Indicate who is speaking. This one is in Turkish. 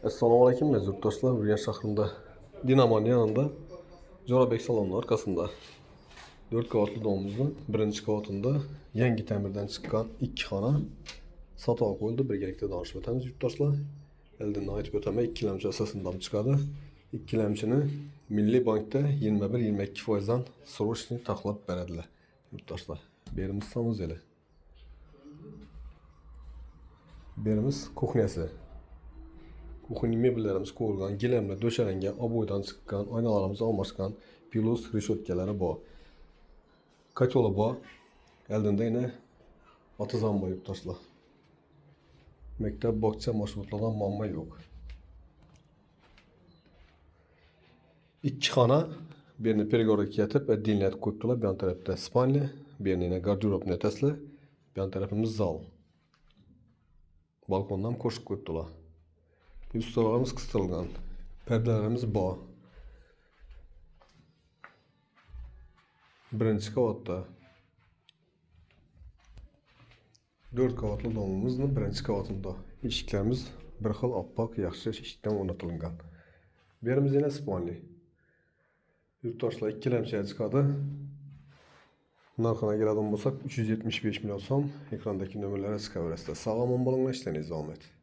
Speaker 1: Assalomu alaykum aziz yurtdoshlar. Urganch shahrida Dinamo'ning yanında Jo'rabek salonining arkasında 4 qavatli domimizning birinchi qavatında yangi ta'mirdan chiqqan 2 xona sotuvga qo'yildi. Birgalikda tanishib o'tamiz yurtdoshlar. Eldin aytib o'taman, ikkilamchi asosida chiqadi. Ikkilamchini Milliy bankda 21-22% dan srochniy taxlab beradilar yurtdoshlar. Berimiz sanuzeli. Berimiz kuxnyasi. Kuxnya mebellerimiz qo'yilgan, gilamlar döşelengan, oboydan chiqqan, oynalarimiz almashgan, plus reshotkalari bor. Koteli bor. Eldinda yana otizam bor yurtdoshlar. Maktab, bog'cha, mashg'ulotlardan muammo yo'q. İki xona birini pergorga yatib, отдельно etib qo'yibdilar. Bu yon tarafda spalnya, bu yerda garderobni atasizlar. Bu yon tarafimiz zal. Balkondan qo'shib qo'yibdilar. Ustalarimiz kısıtılgan. Perdelerimiz bor. Birinchi qavatda 4 qavatli domimizning birinchi qavatida. Eshiklarimiz bir xil oppoq, yaxshi eshikdan o'rnatilgan. Bu yerimiz yana spalnya. Yurtdoshlar ikkilamchiga chiqadi. Narxına keladigan bo'lsak 375 million so'm. Ekrandagi nomerlarga chiqaverasizlar. Sog'lom bo'linglar, ishlaringiz davom etsin.